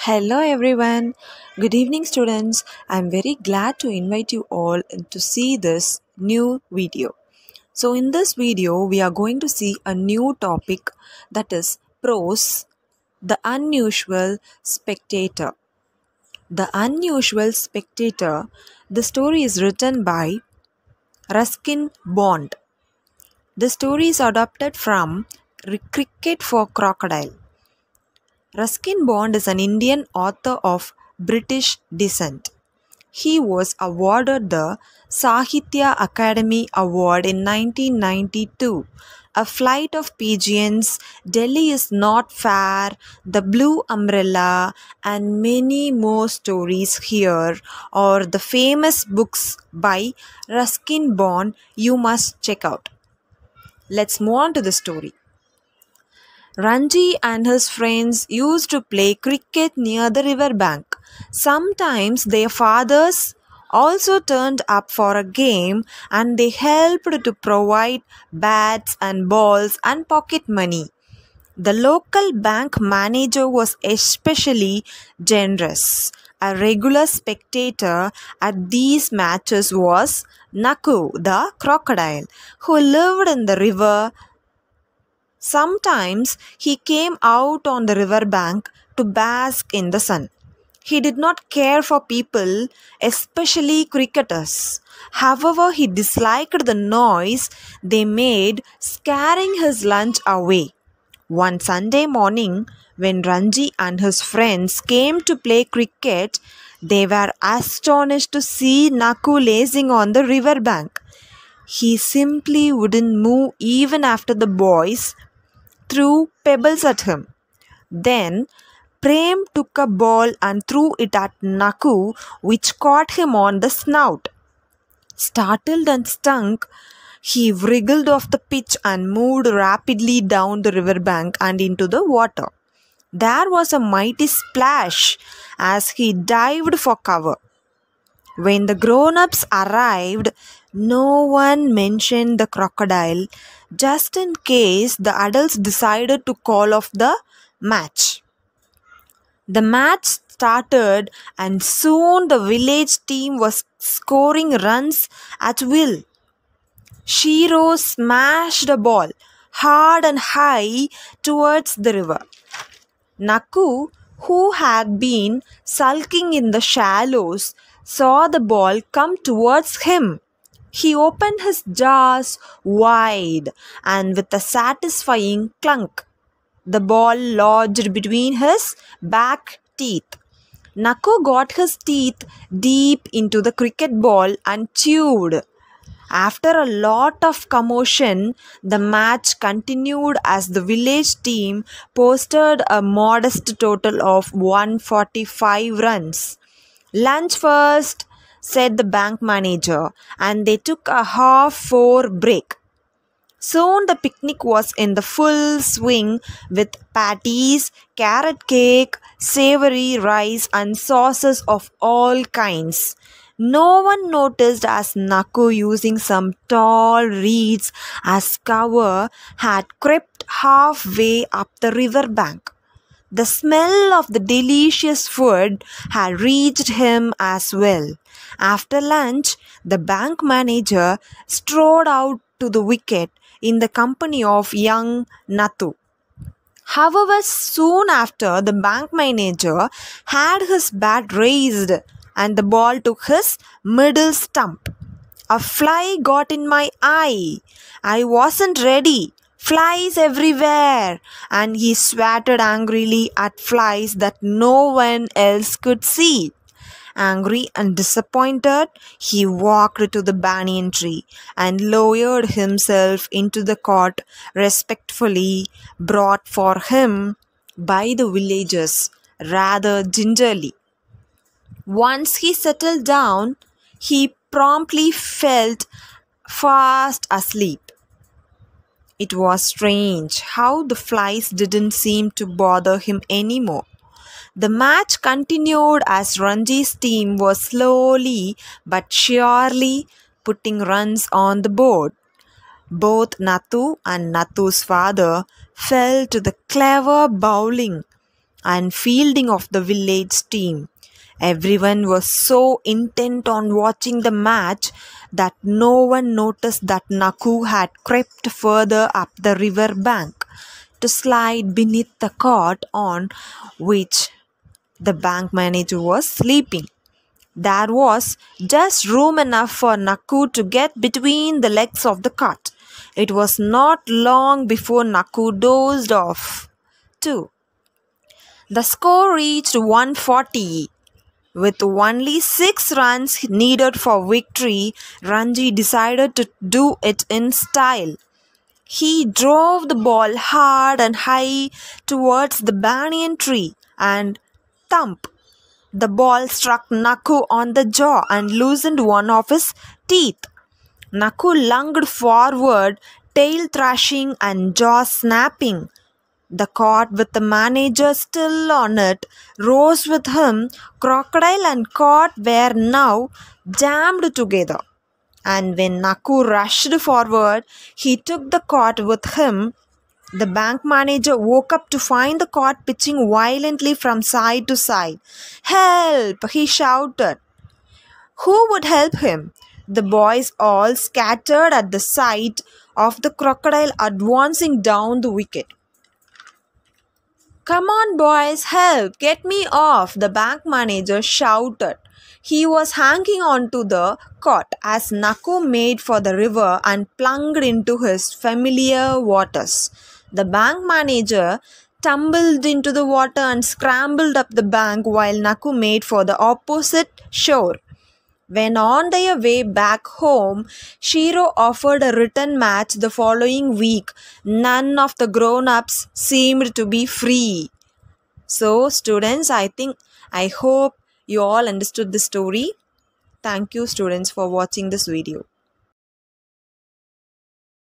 Hello everyone. Good evening students. I'm very glad to invite you all to see this new video. So in this video we are going to see a new topic, that is prose, the unusual spectator. The unusual spectator. The story is written by Ruskin Bond. The story is adapted from Cricket for Crocodile. Ruskin Bond is an Indian author of British descent. He was awarded the Sahitya Academy Award in 1992. A Flight of Pigeons, Delhi is Not Fair, The Blue Umbrella, and many more stories here are the famous books by Ruskin Bond you must check out. Let's move on to the story. Ranji and his friends used to play cricket near the river bank. Sometimes their fathers also turned up for a game and they helped to provide bats and balls and pocket money. The local bank manager was especially generous. A regular spectator at these matches was Naku, the crocodile, who lived in the river. Sometimes he came out on the river bank to bask in the sun. He did not care for people, especially cricketers. However, he disliked the noise they made, scaring his lunch away. One Sunday morning, when Ranji and his friends came to play cricket, they were astonished to see Naku lazing on the river bank. He simply wouldn't move even after the boys threw pebbles at him. Then Prem took a ball and threw it at Naku, which caught him on the snout. Startled and stung, he wriggled off the pitch and moved rapidly down the riverbank and into the water. There was a mighty splash as he dived for cover. When the grown-ups arrived, no one mentioned the crocodile, just in case the adults decided to call off the match. The match started and soon the village team was scoring runs at will. Shiro smashed a ball hard and high towards the river. Naku, who had been sulking in the shallows, saw the ball come towards him. He opened his jaws wide and with a satisfying clunk, the ball lodged between his back teeth. Naku got his teeth deep into the cricket ball and chewed. After a lot of commotion, the match continued as the village team posted a modest total of 145 runs. Lunch first, said the bank manager, and they took a half-hour break. Soon the picnic was in the full swing with patties, carrot cake, savory rice and sauces of all kinds. No one noticed as Naku, using some tall reeds as cover, had crept halfway up the river bank. The smell of the delicious food had reached him as well. After lunch, the bank manager strode out to the wicket in the company of young Natu. However, soon after, the bank manager had his bat raised and the ball took his middle stump. A fly got in my eye. I wasn't ready. Flies everywhere, and he swatted angrily at flies that no one else could see. Angry and disappointed, he walked to the banyan tree and lowered himself into the cot respectfully brought for him by the villagers rather gingerly. Once he settled down, he promptly felt fast asleep. It was strange how the flies didn't seem to bother him anymore. The match continued as Ranji's team was slowly but surely putting runs on the board. Both Natu and Natu's father fell to the clever bowling and fielding of the village team. Everyone was so intent on watching the match that no one noticed that Naku had crept further up the river bank to slide beneath the cot on which the bank manager was sleeping. There was just room enough for Naku to get between the legs of the cot. It was not long before Naku dozed off, too. The score reached 140. With only 6 runs needed for victory, Ranji decided to do it in style. He drove the ball hard and high towards the banyan tree and thump. The ball struck Naku on the jaw and loosened one of his teeth. Naku lunged forward, tail thrashing and jaw snapping. The cot with the manager still on it rose with him. Crocodile and cot were now jammed together. And when Naku rushed forward, he took the cot with him. The bank manager woke up to find the cot pitching violently from side to side. "Help!" he shouted. Who would help him? The boys all scattered at the sight of the crocodile advancing down the wicket. "Come on, boys, help! Get me off!" the bank manager shouted. He was hanging on to the cot as Naku made for the river and plunged into his familiar waters. The bank manager tumbled into the water and scrambled up the bank while Naku made for the opposite shore. When on their way back home, Shiro offered a written match the following week. None of the grown-ups seemed to be free. So, students, I hope you all understood the story. Thank you, students, for watching this video.